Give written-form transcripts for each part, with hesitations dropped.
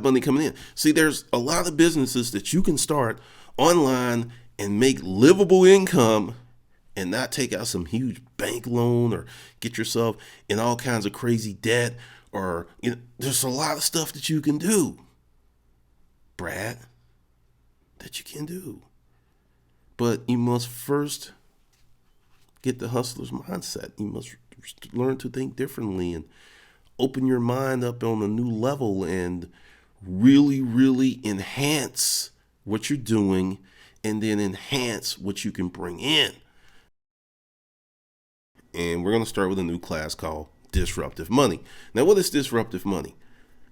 money coming in. See, there's a lot of businesses that you can start online and make livable income and not take out some huge bank loan or get yourself in all kinds of crazy debt, or there's a lot of stuff that you can do, Brad, that you can do. But you must first get the hustler's mindset. You must learn to think differently and open your mind up on a new level and really, really enhance what you're doing, and then enhance what you can bring in. And we're going to start with a new class called Disruptive Money. Now, what is disruptive money?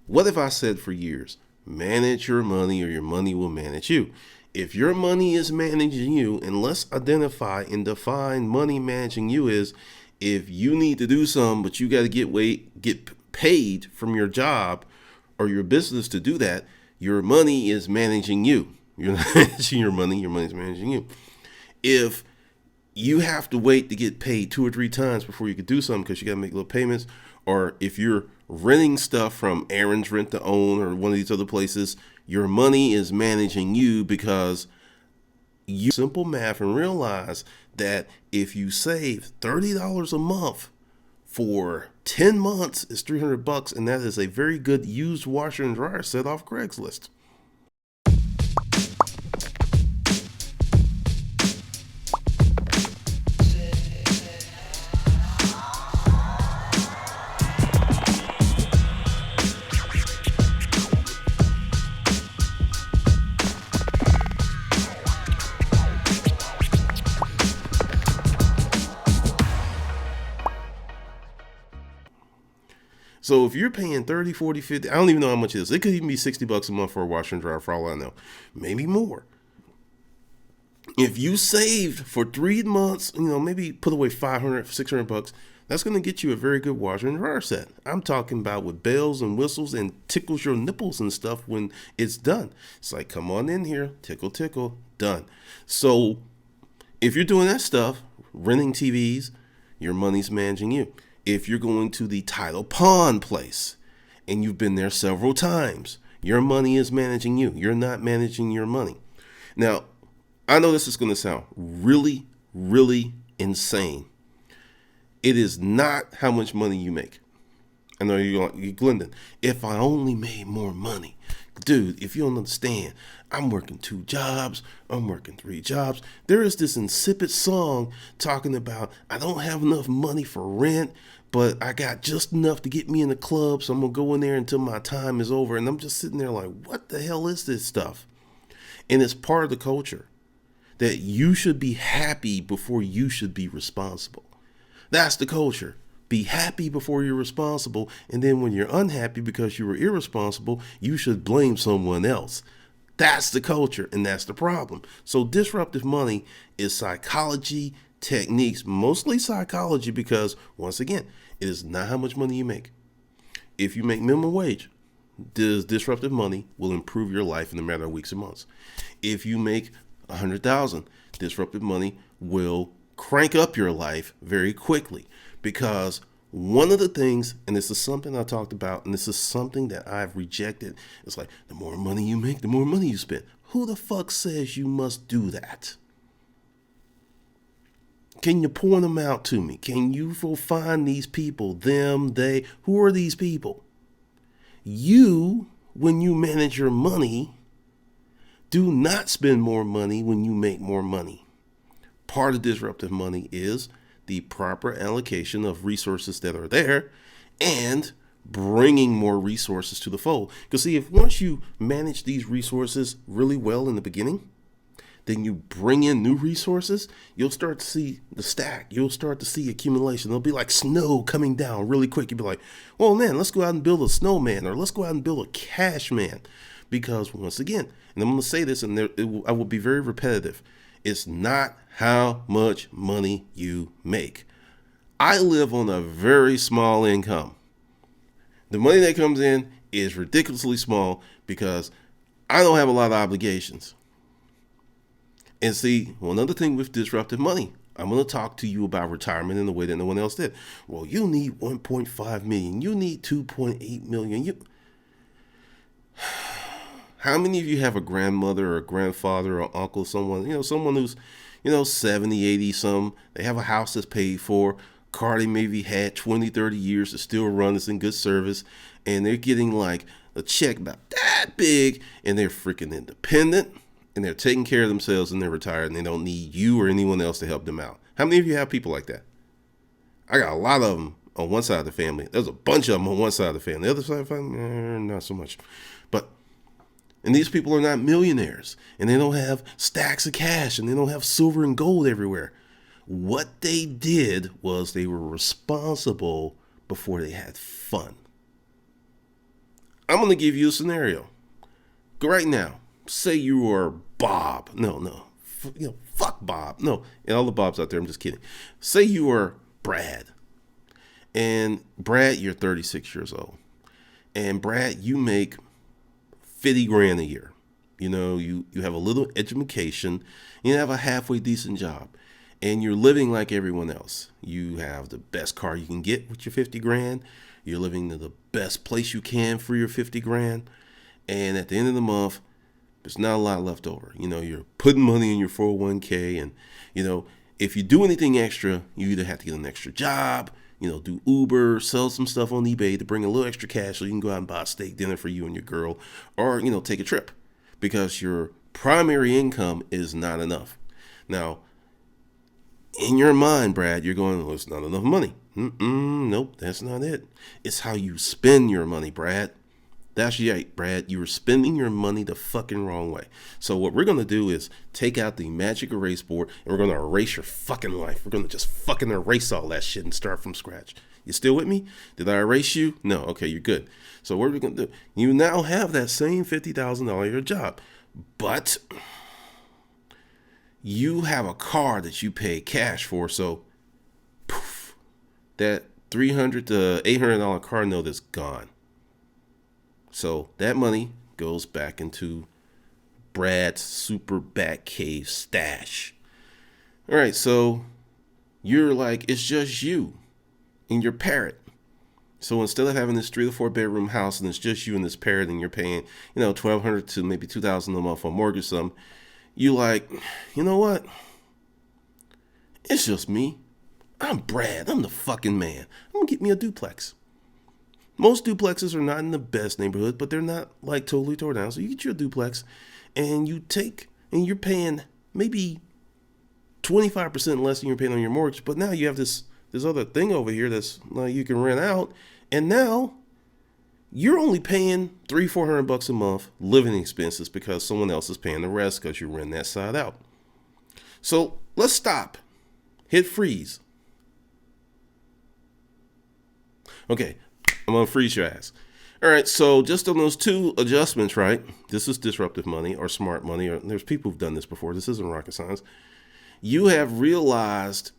What have I said for years? Manage your money or your money will manage you. If your money is managing you, and let's identify and define money managing you is if you need to do something, but you got to get paid from your job or your business to do that, your money is managing you. You're not managing your money's managing you. If you have to wait to get paid 2 or 3 times before you can do something because you got to make little payments, or if you're renting stuff from Aaron's Rent to Own or one of these other places, your money is managing you because you simple math and realize that if you save $30 a month for 10 months, it's $300, and that is a very good used washer and dryer set off Craigslist. So if you're paying 30, 40, 50, I don't even know how much it is. It could even be $60 a month for a washer and dryer for all I know. Maybe more. If you saved for 3 months, maybe put away $500, $600, that's going to get you a very good washer and dryer set. I'm talking about with bells and whistles and tickles your nipples and stuff when it's done. It's like, come on in here, tickle, tickle, done. So if you're doing that stuff, renting TVs, your money's managing you. If you're going to the title pawn place and you've been there several times, your money is managing you. You're not managing your money. Now, I know this is going to sound really, really insane. It is not how much money you make. I know you're Glendon. If I only made more money. Dude, if you don't understand, I'm working 2 jobs. I'm working 3 jobs. There is this insipid song talking about I don't have enough money for rent, but I got just enough to get me in the club, so I'm going to go in there until my time is over. And I'm just sitting there like, what the hell is this stuff? And it's part of the culture that you should be happy before you should be responsible. That's the culture. Be happy before you're responsible. And then when you're unhappy because you were irresponsible, you should blame someone else. That's the culture, and that's the problem. So disruptive money is psychology techniques, mostly psychology, because once again, it is not how much money you make. If you make minimum wage, this disruptive money will improve your life in a matter of weeks and months. If you make $100,000, disruptive money will crank up your life very quickly, because one of the things, and this is something I talked about, and this is something that I've rejected, it's like the more money you make, the more money you spend. Who the fuck says you must do that? Can you point them out to me? Can you find these people, them, they? Who are these people? You, when you manage your money, do not spend more money when you make more money. Part of disruptive money is the proper allocation of resources that are there and bringing more resources to the fold. Because see, if once you manage these resources really well in the beginning, then you bring in new resources, you'll start to see the stack. You'll start to see accumulation. It'll be like snow coming down really quick. You'll be like, well, man, let's go out and build a snowman, or let's go out and build a cash man. Because once again, and I'm going to say this, and I will be very repetitive, it's not how much money you make. I live on a very small income. The money that comes in is ridiculously small because I don't have a lot of obligations. And see, one other thing with disruptive money, I'm going to talk to you about retirement in the way that no one else did. Well, you need 1.5 million. You need 2.8 million. How many of you have a grandmother or a grandfather or uncle, someone, someone who's, 70, 80, some, they have a house that's paid for, car they maybe had 20, 30 years to still run, it's in good service, and they're getting like a check about that big, and they're freaking independent, and they're taking care of themselves, and they're retired, and they don't need you or anyone else to help them out. How many of you have people like that? I got a lot of them on one side of the family. There's a bunch of them on one side of the family. The other side of the family, not so much. But and these people are not millionaires, and they don't have stacks of cash, and they don't have silver and gold everywhere. What they did was they were responsible before they had fun. I'm going to give you a scenario. Go right now. Say you are Bob. No. Fuck Bob. No, and all the Bobs out there, I'm just kidding. Say you are Brad. And Brad, you're 36 years old. And Brad, you make 50 grand a year. You have a little education, you have a halfway decent job, and you're living like everyone else. You have the best car you can get with your 50 grand. You're living in the best place you can for your 50 grand. And at the end of the month, there's not a lot left over. You're putting money in your 401k, and, if you do anything extra, you either have to get an extra job, do Uber, sell some stuff on eBay to bring a little extra cash so you can go out and buy a steak dinner for you and your girl, or, take a trip, because your primary income is not enough. Now, in your mind, Brad, you're going, well, it's not enough money. Nope, that's not it. It's how you spend your money, Brad. That's right, Brad. You were spending your money the fucking wrong way. So what we're going to do is take out the magic erase board, and we're going to erase your fucking life. We're going to just fucking erase all that shit and start from scratch. You still with me? Did I erase you? No. Okay, you're good. So what are we going to do? You now have that same $50,000 a year job, but you have a car that you pay cash for. So poof, that $300 to $800 car note is gone. So that money goes back into Brad's super Batcave stash. All right, so you're like, it's just you and your parrot. So instead of having this 3 to 4 bedroom house and it's just you and this parrot, and you're paying, $1,200 to maybe $2,000 a month on mortgage, some, you like, you know what? It's just me. I'm Brad. I'm the fucking man. I'm gonna get me a duplex. Most duplexes are not in the best neighborhood, but they're not like totally torn down. So you get you a duplex, and you're paying maybe 25% less than you're paying on your mortgage. But now you have this other thing over here that's like you can rent out, and now you're only paying $300-400 a month living expenses because someone else is paying the rest because you rent that side out. So let's stop. Hit freeze. Okay. I'm going to freeze your ass. All right, so just on those two adjustments, right? This is disruptive money or smart money, or there's people who've done this before. This isn't rocket science. You have realized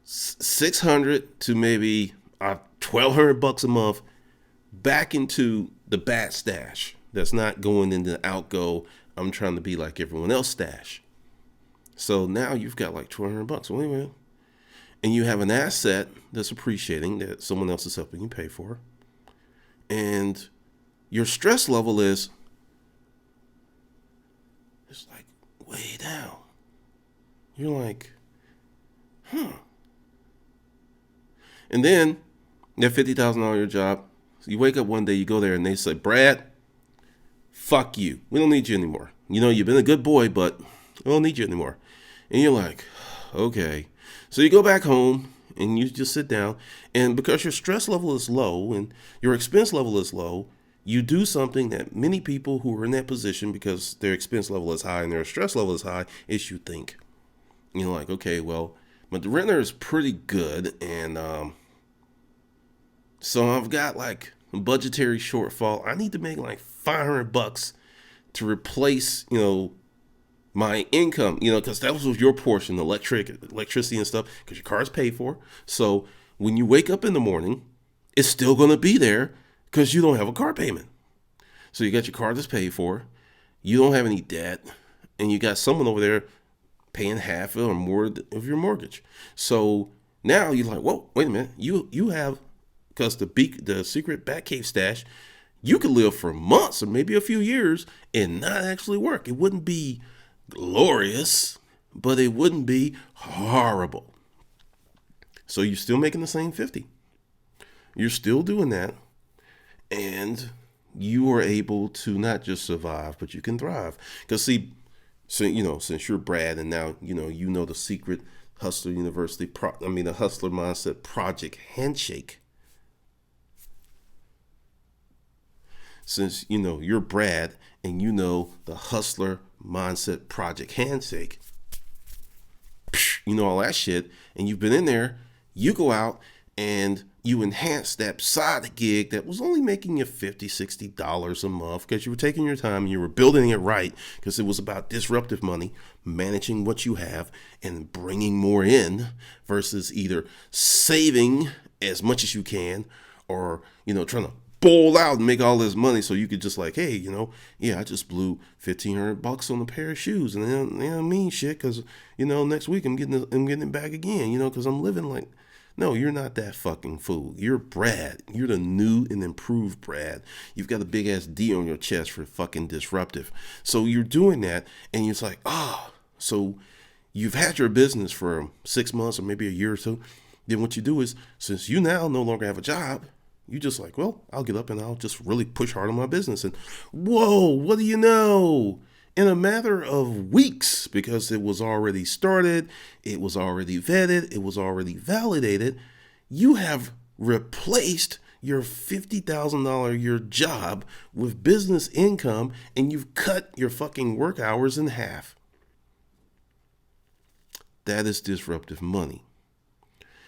$600 to maybe $1,200 a month back into the bat stash. That's not going into the outgo, I'm trying to be like everyone else stash. So now you've got like $1,200. Wait a minute. And you have an asset that's appreciating that someone else is helping you pay for. And your stress level is it's like way down. You're like, And then that $50,000 job, you wake up one day, you go there, and they say, Brad, fuck you. We don't need you anymore. You've been a good boy, but we don't need you anymore. And you're like, okay. So you go back home and you just sit down, and because your stress level is low and your expense level is low, you do something that many people who are in that position, because their expense level is high and their stress level is high, is you think. You're like, okay, well, but the renter is pretty good, and so I've got like a budgetary shortfall. I need to make like $500 to replace, my income, because that was your portion, electricity and stuff, because your car is paid for. So when you wake up in the morning, it's still going to be there because you don't have a car payment. So you got your car that's paid for, you don't have any debt, and you got someone over there paying half or more of your mortgage. So now you're like, whoa, wait a minute. You have, because the secret Batcave stash, You could live for months or maybe a few years and not actually work. It wouldn't be glorious, but it wouldn't be horrible. So you're still making the same 50. You're still doing that. And you are able to not just survive, but you can thrive. Because see, so, since you're Brad and now, you know the secret Hustler University, the Hustler Mindset Project handshake. Since, you're Brad and you know the Hustler Mindset Project handshake, you know all that shit, and you've been in there, you go out and you enhance that side gig that was only making you $50, $60 a month because you were taking your time and you were building it right because it was about disruptive money, managing what you have and bringing more in versus either saving as much as you can or, trying to bowl out and make all this money so you could just like, hey, I just blew $1,500 on a pair of shoes and then, mean shit because, next week I'm getting it back again, because I'm living like. No, you're not that fucking fool. You're Brad. You're the new and improved Brad. You've got a big ass D on your chest for fucking disruptive. So you're doing that and it's like, so you've had your business for 6 months or maybe a year or so. Then what you do is, since you now no longer have a job, you just like, well, I'll get up and I'll just really push hard on my business. And whoa, what do you know? In a matter of weeks, because it was already started, it was already vetted, it was already validated, you have replaced your $50,000 a year job with business income and you've cut your fucking work hours in half. That is disruptive money.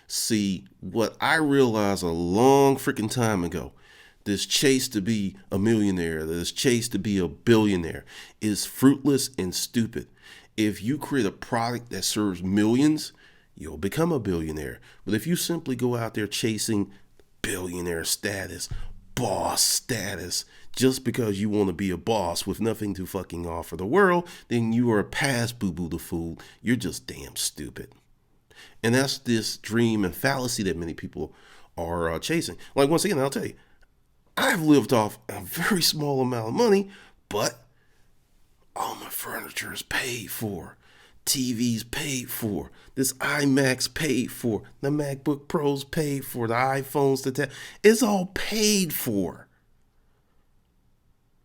See, what I realized a long freaking time ago, this chase to be a millionaire, this chase to be a billionaire is fruitless and stupid. If you create a product that serves millions, you'll become a billionaire. But if you simply go out there chasing billionaire status, boss status, just because you want to be a boss with nothing to fucking offer the world, then you are past boo-boo the fool. You're just damn stupid. And that's this dream and fallacy that many people are chasing. Like, once again, I'll tell you, I've lived off a very small amount of money, but all my furniture is paid for. TV's paid for. This iMac's paid for. The MacBook Pro's paid for. The iPhones, it's all paid for.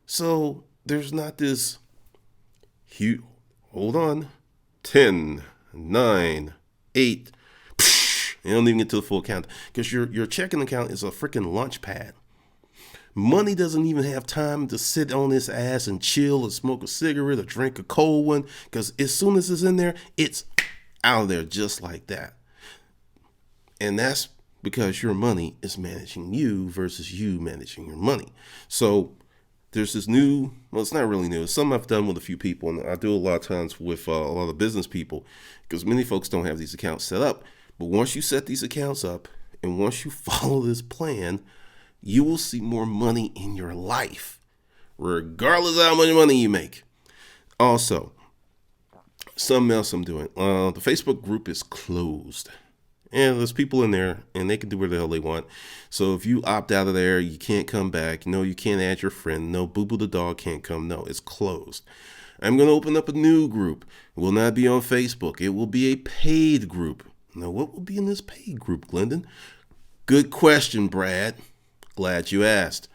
So there's not this huge, hold on, 10, 9, 8. You don't even get to the full count because your checking account is a freaking lunch pad. Money doesn't even have time to sit on its ass and chill or smoke a cigarette or drink a cold one because as soon as it's in there, it's out of there just like that. And that's because your money is managing you versus you managing your money. So there's this new, well, it's not really new. It's something I've done with a few people, and I do a lot of times with a lot of business people because many folks don't have these accounts set up. But once you set these accounts up and once you follow this plan, you will see more money in your life, regardless of how much money you make. Also, something else I'm doing. The Facebook group is closed. And there's people in there, and they can do whatever the hell they want. So if you opt out of there, you can't come back. No, you can't add your friend. No, Boo Boo the dog can't come. No, it's closed. I'm going to open up a new group. It will not be on Facebook. It will be a paid group. Now, what will be in this paid group, Glendon? Good question, Brad. Glad you asked.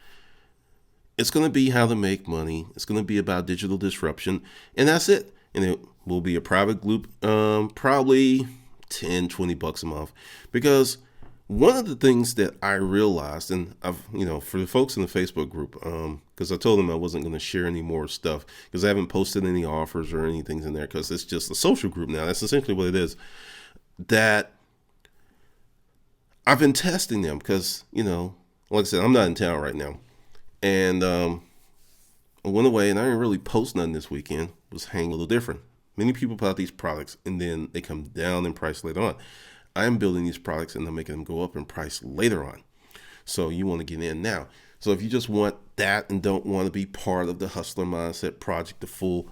It's going to be how to make money. It's going to be about digital disruption. And that's it. And it will be a private group, probably $10-$20 a month. Because one of the things that I realized, and I've, for the folks in the Facebook group, because I told them I wasn't going to share any more stuff because I haven't posted any offers or anything in there because it's just a social group now. That's essentially what it is. That I've been testing them because, like I said, I'm not in town right now. And I went away and I didn't really post nothing this weekend. It was hanging a little different. Many people put out these products and then they come down in price later on. I'm building these products and I'm making them go up in price later on. So you want to get in now. So if you just want that and don't want to be part of the Hustler Mindset Project, the full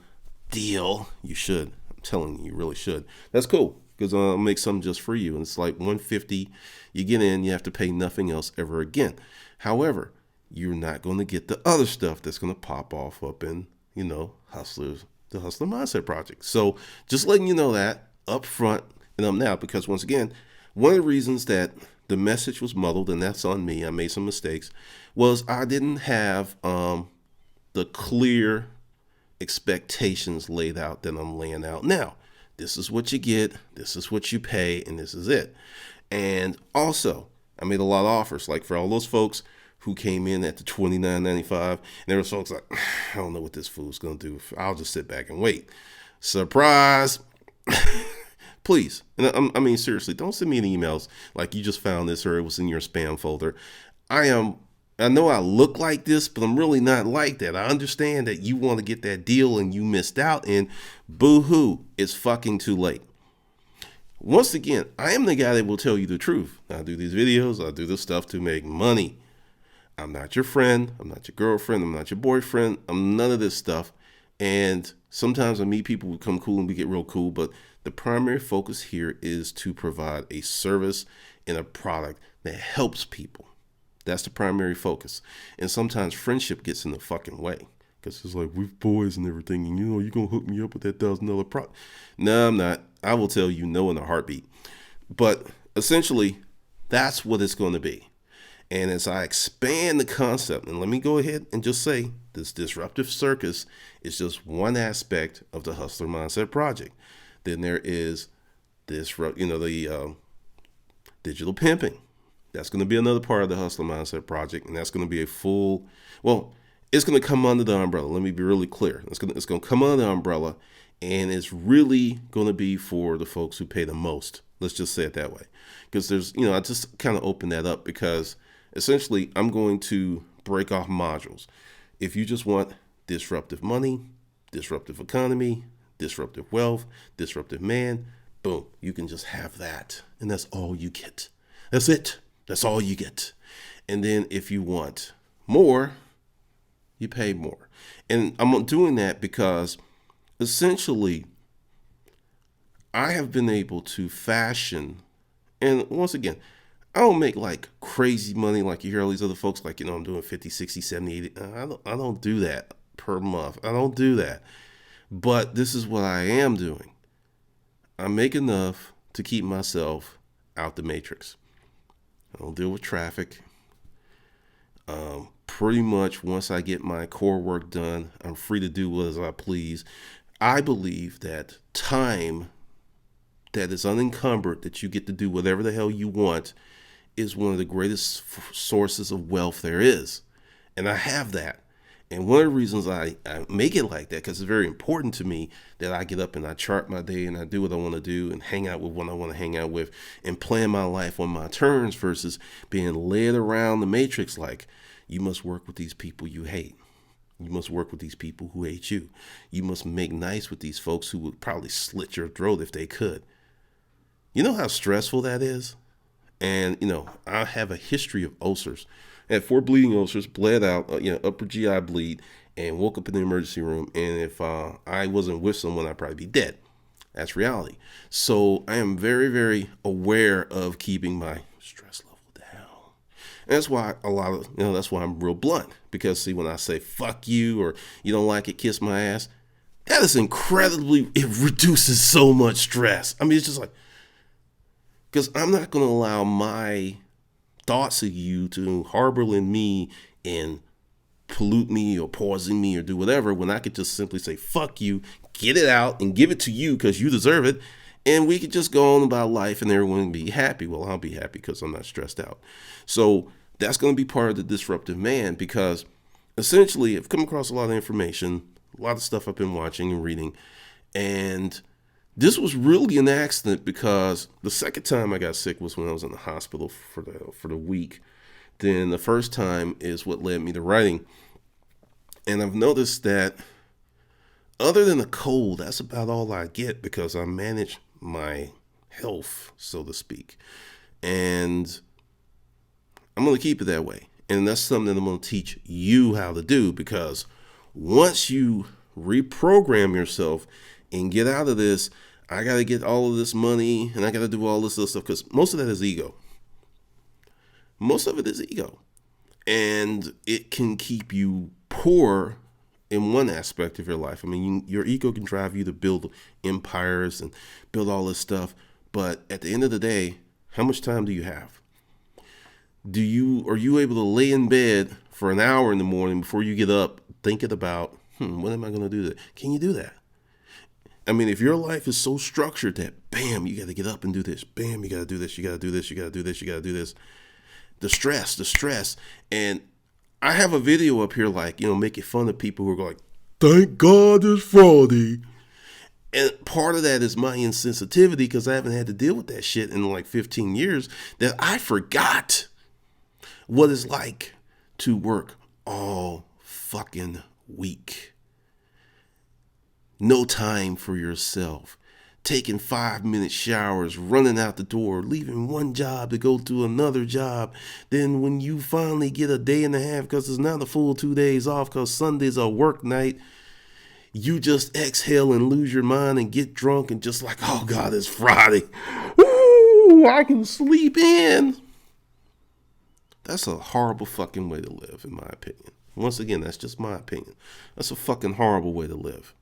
deal, you should. I'm telling you, you really should. That's cool because I'll make something just for you. And it's like $150. You get in, you have to pay nothing else ever again. However, you're not going to get the other stuff that's going to pop off up in, hustlers, the Hustler Mindset Project. So just letting you know that up front and up now, because once again, one of the reasons that the message was muddled, and that's on me, I made some mistakes, was I didn't have the clear expectations laid out that I'm laying out now. This is what you get, this is what you pay, and this is it. And also, I made a lot of offers, like for all those folks who came in at the $29.95, and there was folks like, I don't know what this fool's gonna do. I'll just sit back and wait. Surprise! Please, and I mean seriously, don't send me any emails like you just found this or it was in your spam folder. I know I look like this, but I'm really not like that. I understand that you want to get that deal and you missed out, and boo-hoo, it's fucking too late. Once again, I am the guy that will tell you the truth. I do these videos, I do this stuff to make money. I'm not your friend, I'm not your girlfriend, I'm not your boyfriend, I'm none of this stuff. And sometimes I meet people who become cool and we get real cool, but the primary focus here is to provide a service and a product that helps people. That's the primary focus. And sometimes friendship gets in the fucking way because it's like, we're boys and everything. And you're going to hook me up with that $1,000 product. No, I'm not. I will tell you no in a heartbeat. But essentially, that's what it's going to be. And as I expand the concept, and let me go ahead and just say this disruptive circus is just one aspect of the Hustler Mindset Project. Then there is the digital pimping. That's going to be another part of the Hustler Mindset Project, and that's going to be it's going to come under the umbrella. Let me be really clear. It's going to come under the umbrella, and it's really going to be for the folks who pay the most. Let's just say it that way. Because I just kind of open that up because essentially I'm going to break off modules. If you just want disruptive money, disruptive economy, disruptive wealth, disruptive man, boom, you can just have that. And that's all you get. That's it. That's all you get. And then if you want more, you pay more. And I'm doing that because essentially I have been able to fashion, and once again, I don't make like crazy money like you hear all these other folks like, I'm doing 50, 60, 70, 80. I don't do that per month. I don't do that. But this is what I am doing. I make enough to keep myself out the matrix. I don't deal with traffic. Pretty much once I get my core work done, I'm free to do as I please. I believe that time that is unencumbered, that you get to do whatever the hell you want, is one of the greatest sources of wealth there is. And I have that. And one of the reasons I make it like that, because it's very important to me that I get up and I chart my day and I do what I want to do and hang out with what I want to hang out with and plan my life on my terms versus being led around the matrix like, you must work with these people you hate. You must work with these people who hate you. You must make nice with these folks who would probably slit your throat if they could. You know how stressful that is? And, I have a history of ulcers. I had 4 bleeding ulcers, bled out, upper GI bleed, and woke up in the emergency room. And if I wasn't with someone, I'd probably be dead. That's reality. So I am very, very aware of keeping my stress level down. And that's why that's why I'm real blunt. Because see, when I say fuck you or you don't like it, kiss my ass, that is it reduces so much stress. I mean, it's just like, because I'm not going to allow my thoughts of you to harbor in me and pollute me or poison me or do whatever when I could just simply say, fuck you, get it out and give it to you because you deserve it. And we could just go on about life and everyone be happy. Well, I'll be happy because I'm not stressed out. So that's going to be part of the disruptive man because essentially I've come across a lot of information, a lot of stuff I've been watching and reading. And this was really an accident because the second time I got sick was when I was in the hospital for the week. Then the first time is what led me to writing. And I've noticed that other than a cold, that's about all I get because I manage my health, so to speak. And I'm going to keep it that way. And that's something that I'm going to teach you how to do because once you reprogram yourself and get out of this, I got to get all of this money and I got to do all this other stuff because most of that is ego. Most of it is ego. And it can keep you poor in one aspect of your life. I mean, your ego can drive you to build empires and build all this stuff. But at the end of the day, how much time do you have? Are you able to lay in bed for an hour in the morning before you get up thinking about, when am I going to do that? Can you do that? I mean, if your life is so structured that, bam, you got to get up and do this. Bam, you got to do this. You got to do this. You got to do this. You got to do this. The stress. And I have a video up here, like, making fun of people who are going, thank God it's Friday. And part of that is my insensitivity, because I haven't had to deal with that shit in like 15 years, that I forgot what it's like to work all fucking week. No time for yourself. Taking 5-minute showers, running out the door, leaving one job to go to another job. Then when you finally get a day and a half, because it's not a full 2 days off, because Sunday's a work night, you just exhale and lose your mind and get drunk and just like, oh God, it's Friday. Ooh, I can sleep in. That's a horrible fucking way to live, in my opinion. Once again, that's just my opinion. That's a fucking horrible way to live.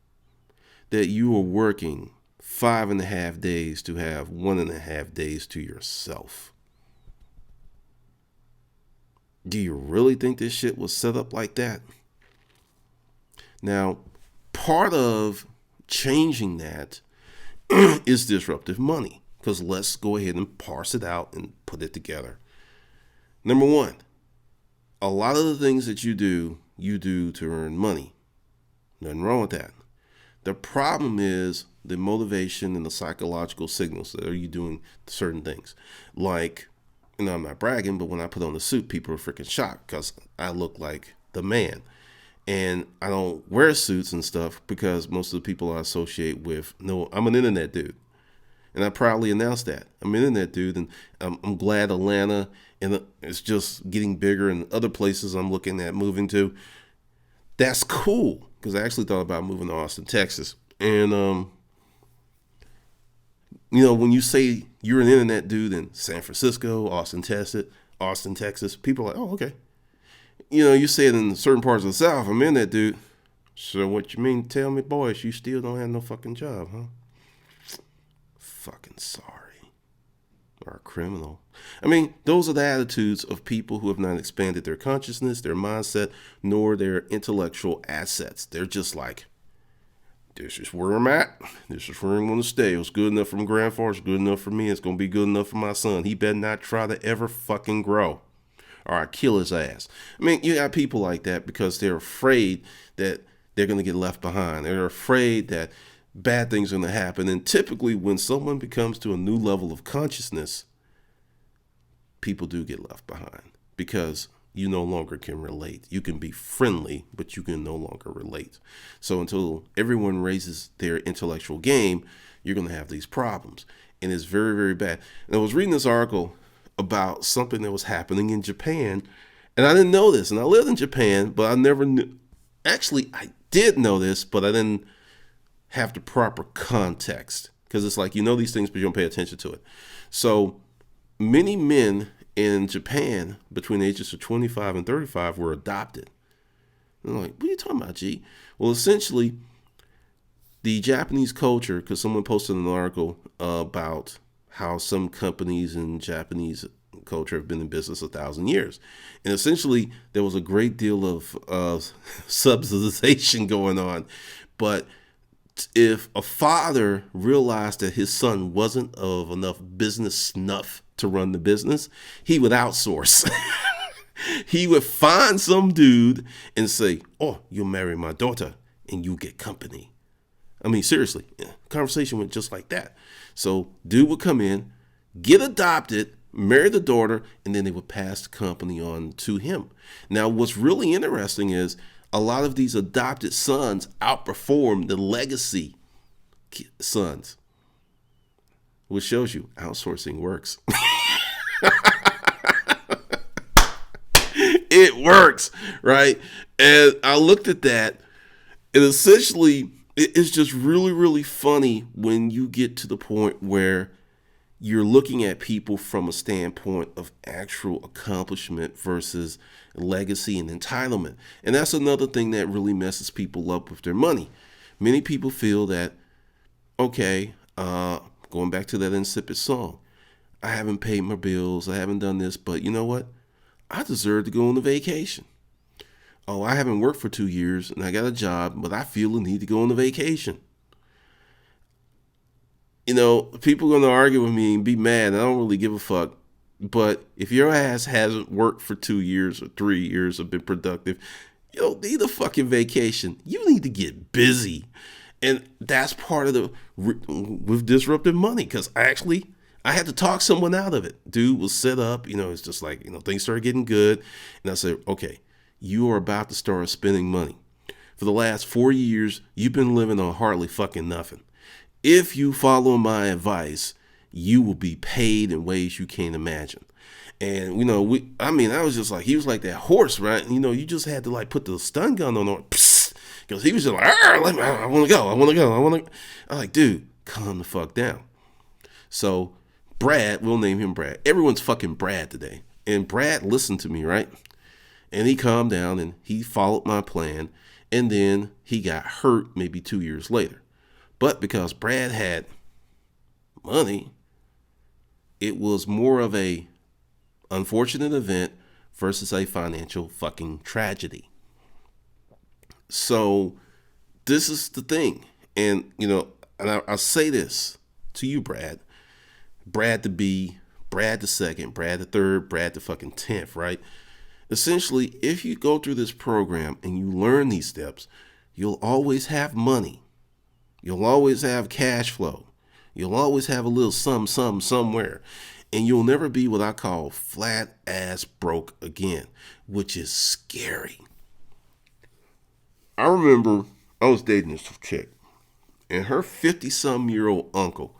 That you are working 5.5 days to have 1.5 days to yourself. Do you really think this shit was set up like that? Now, part of changing that is disruptive money. Because let's go ahead and parse it out and put it together. Number one, a lot of the things that you do to earn money. Nothing wrong with that. The problem is the motivation and the psychological signals that are you doing certain things. Like, I'm not bragging, but when I put on the suit, people are freaking shocked because I look like the man. And I don't wear suits and stuff because most of the people I associate with know I'm an internet dude. And I proudly announced that. I'm an internet dude, and I'm glad Atlanta and it's just getting bigger, and other places I'm looking at moving to. That's cool, because I actually thought about moving to Austin, Texas. And, when you say you're an internet dude in San Francisco, Austin, Texas, people are like, oh, okay. You say it in certain parts of the South, I'm in that dude. So what you mean, tell me, boys, you still don't have no fucking job, huh? Fucking sorry. Or a criminal. I mean, those are the attitudes of people who have not expanded their consciousness, their mindset, nor their intellectual assets. They're just like, this is where I'm at. This is where I'm going to stay. It was good enough for my grandfather. It's good enough for me. It's going to be good enough for my son. He better not try to ever fucking grow, or I kill his ass. I mean, you got people like that because they're afraid that they're going to get left behind. They're afraid that bad things are going to happen. And typically when someone becomes to a new level of consciousness, people do get left behind because you no longer can relate. You can be friendly, but you can no longer relate. So until everyone raises their intellectual game, you're going to have these problems. And it's very, very bad. And I was reading this article about something that was happening in Japan, and I didn't know this. And I lived in Japan, but I never knew. Actually, I did know this, but I didn't have the proper context, because it's like, these things, but you don't pay attention to it. So many men in Japan between the ages of 25 and 35 were adopted. And I'm like, what are you talking about, G? Well, essentially, the Japanese culture, because someone posted an article about how some companies in Japanese culture have been in business 1,000 years. And essentially, there was a great deal of subsidization going on. But if a father realized that his son wasn't of enough business snuff to run the business, he would outsource. He would find some dude and say, oh, you'll marry my daughter and you get company. I mean, seriously, conversation went just like that. So dude would come in, get adopted, marry the daughter, and then they would pass the company on to him. Now, what's really interesting is a lot of these adopted sons outperform the legacy sons, which shows you outsourcing works. It works, right? And I looked at that, and essentially, it's just really, really funny when you get to the point where you're looking at people from a standpoint of actual accomplishment versus legacy and entitlement. And that's another thing that really messes people up with their money. Many people feel that, okay, going back to that insipid song, I haven't paid my bills, I haven't done this, but you know what? I deserve to go on a vacation. Oh, I haven't worked for 2 years and I got a job, but I feel the need to go on a vacation. You know, people are going to argue with me and be mad. I don't really give a fuck. But if your ass hasn't worked for 2 years or 3 years or been productive, you don't need a fucking vacation. You need to get busy. And that's part of the with disruptive money, because I had to talk someone out of it. Dude was set up, it's just like, things started getting good. And I said, okay, you are about to start spending money. For the last 4 years, you've been living on hardly fucking nothing. If you follow my advice, you will be paid in ways you can't imagine. And, I was just like, he was like that horse, right? And, you just had to like put the stun gun on him. Because he was just like, I want to go. I'm like, dude, calm the fuck down. So Brad, we'll name him Brad. Everyone's fucking Brad today. And Brad listened to me, right? And he calmed down and he followed my plan. And then he got hurt maybe 2 years later. But because Brad had money, it was more of a unfortunate event versus a financial fucking tragedy. So this is the thing. And, I say this to you, Brad. Brad to be, Brad the second, Brad the third, Brad the fucking 10th, right? Essentially, if you go through this program and you learn these steps, you'll always have money. You'll always have cash flow. You'll always have a little somewhere. And you'll never be what I call flat ass broke again, which is scary. I remember I was dating this chick, and her 50-some-year-old uncle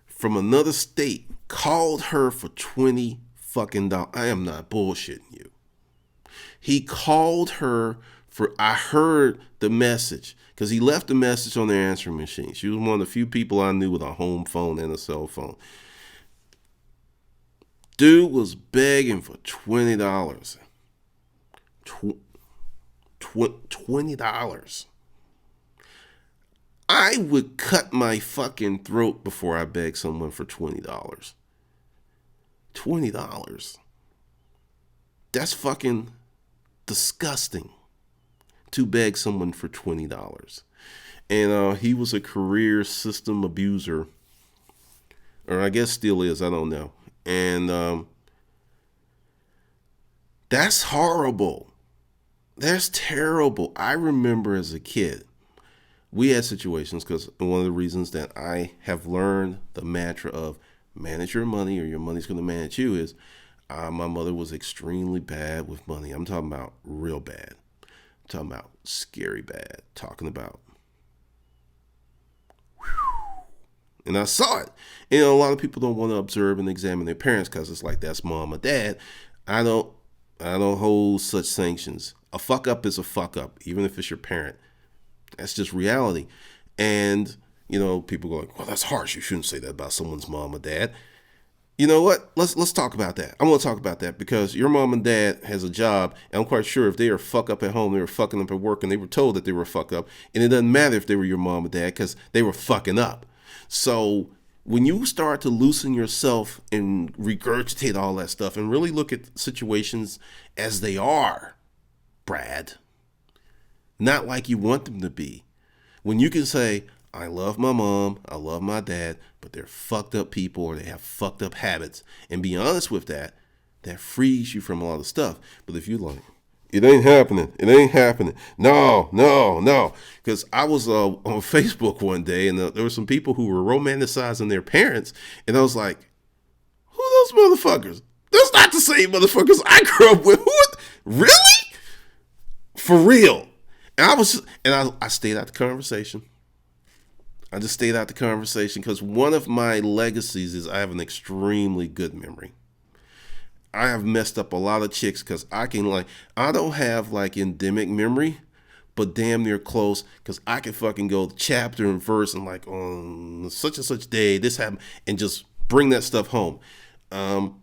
from another state called her for $20 fucking dollars. I am not bullshitting you. He called her I heard the message, because he left a message on their answering machine. She was one of the few people I knew with a home phone and a cell phone. Dude was begging for $20. $20. I would cut my fucking throat before I beg someone for $20. $20. That's fucking disgusting to beg someone for $20. And he was a career system abuser, or I guess still is, I don't know. And that's horrible. That's terrible. I remember as a kid, we had situations, because one of the reasons that I have learned the mantra of manage your money or your money's going to manage you is my mother was extremely bad with money. I'm talking about real bad. I'm talking about scary bad. Talking about. And I saw it. And a lot of people don't want to observe and examine their parents because it's like, that's mom or dad. I don't hold such sanctions. A fuck up is a fuck up, even if it's your parent. That's just reality. And, people go like, well, that's harsh. You shouldn't say that about someone's mom or dad. You know what? Let's talk about that. I want to talk about that because your mom and dad has a job. And I'm quite sure if they are fuck up at home, they were fucking up at work, and they were told that they were fuck up. And it doesn't matter if they were your mom or dad because they were fucking up. So when you start to loosen yourself and regurgitate all that stuff and really look at situations as they are, Brad, not like you want them to be. When you can say, I love my mom, I love my dad, but they're fucked up people or they have fucked up habits, and be honest with that, that frees you from a lot of stuff. But if you like, it ain't happening. No. Because I was on Facebook one day, and there were some people who were romanticizing their parents, and I was like, who are those motherfuckers? That's not the same motherfuckers I grew up with. What? Really? For real. And I stayed out the conversation. I just stayed out the conversation because one of my legacies is I have an extremely good memory. I have messed up a lot of chicks because I don't have like endemic memory, but damn near close, because I can fucking go chapter and verse and like on such and such day this happened and just bring that stuff home. And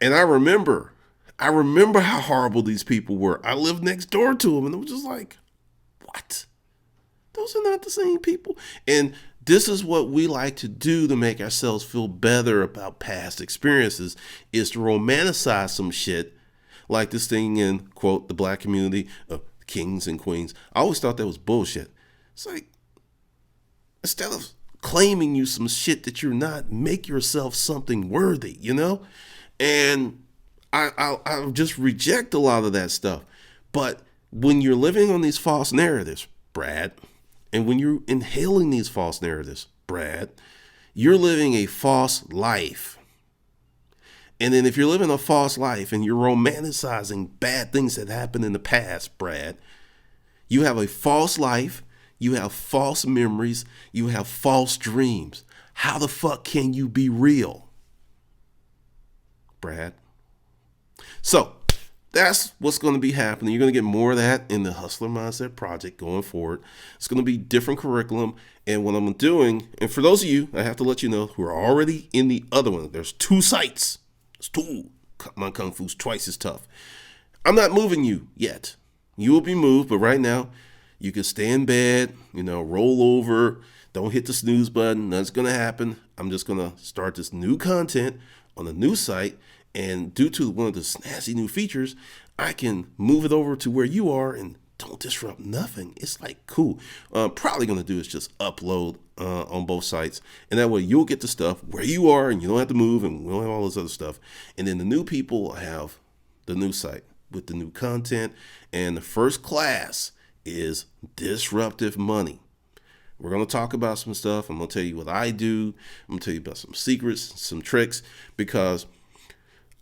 I remember how horrible these people were. I lived next door to them, and it was just like, what? Those are not the same people. And this is what we like to do to make ourselves feel better about past experiences, is to romanticize some shit like this thing in, quote, the black community of kings and queens. I always thought that was bullshit. It's like, instead of claiming you some shit that you're not, make yourself something worthy, you know? And I just reject a lot of that stuff. But when you're living on these false narratives, Brad, and when you're inhaling these false narratives, Brad, you're living a false life. And then if you're living a false life and you're romanticizing bad things that happened in the past, Brad, you have a false life, you have false memories, you have false dreams. How the fuck can you be real, Brad? So that's what's going to be happening. You're going to get more of that in the Hustler Mindset Project going forward. It's going to be different curriculum. And what I'm doing, and for those of you, I have to let you know, who are already in the other one, there's 2 sites. It's 2. My Kung Fu's twice as tough. I'm not moving you yet. You will be moved, but right now, you can stay in bed, roll over. Don't hit the snooze button. Nothing's going to happen. I'm just going to start this new content on a new site. And due to one of the snazzy new features, I can move it over to where you are and don't disrupt nothing. It's like cool. Probably going to do is just upload on both sites. And that way you'll get the stuff where you are and you don't have to move and we don't have all this other stuff. And then the new people have the new site with the new content. And the first class is disruptive money. We're going to talk about some stuff. I'm going to tell you what I do. I'm going to tell you about some secrets, some tricks, because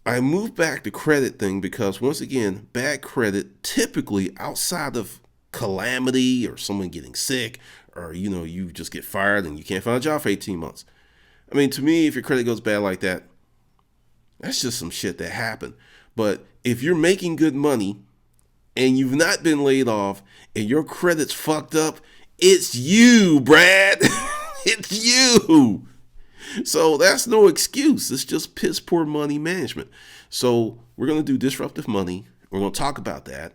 I moved back the credit thing because, once again, bad credit typically outside of calamity or someone getting sick or, you just get fired and you can't find a job for 18 months. I mean, to me, if your credit goes bad like that, that's just some shit that happened. But if you're making good money and you've not been laid off and your credit's fucked up, it's you, Brad. It's you. So that's no excuse. It's just piss poor money management. So we're going to do disruptive money. We're going to talk about that,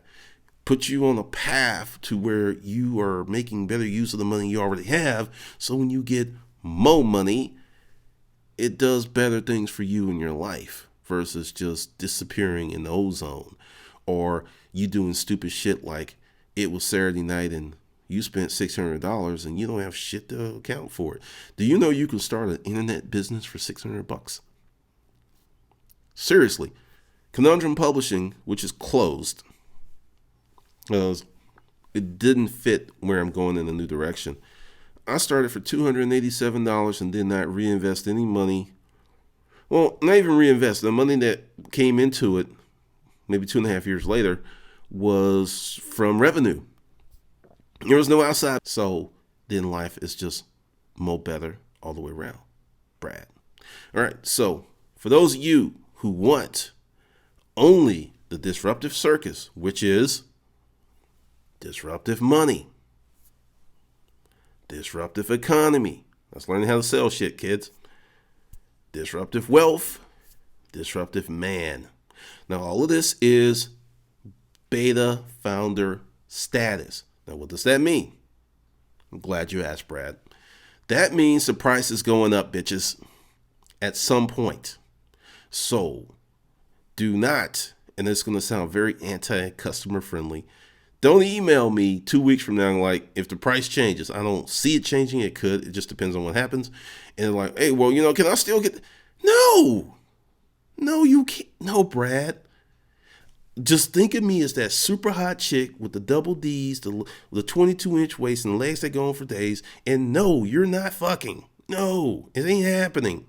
put you on a path to where you are making better use of the money you already have. So when you get more money, it does better things for you in your life versus just disappearing in the ozone, or you doing stupid shit like it was Saturday night and you spent $600 and you don't have shit to account for it. Do you know you can start an internet business for $600? Seriously. Conundrum Publishing, which is closed, it didn't fit where I'm going in a new direction. I started for $287 and did not reinvest any money. Well, not even reinvest. The money that came into it, maybe 2.5 years later, was from revenue. There was no outside. So then life is just more better all the way around. Brad. All right. So for those of you who want only the disruptive circus, which is disruptive money, disruptive economy. That's learning how to sell shit, kids. Disruptive wealth, disruptive man. Now, all of this is beta founder status. Now, what does that mean? I'm glad you asked, Brad. That means the price is going up, bitches, at some point. So do not, and it's going to sound very anti-customer friendly, don't email me 2 weeks from now like, if the price changes. I don't see it changing. It could. It just depends on what happens. And like, hey, well, can I still get... No, you can't. No, Brad. Just think of me as that super hot chick with the double D's, the 22-inch waist and the legs that go on for days. And no, you're not fucking. No, it ain't happening.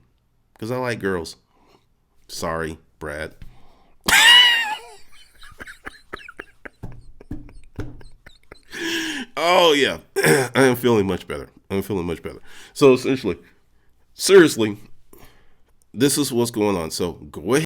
Because I like girls. Sorry, Brad. Oh, yeah. I am feeling much better. So essentially, seriously, this is what's going on. So go ahead.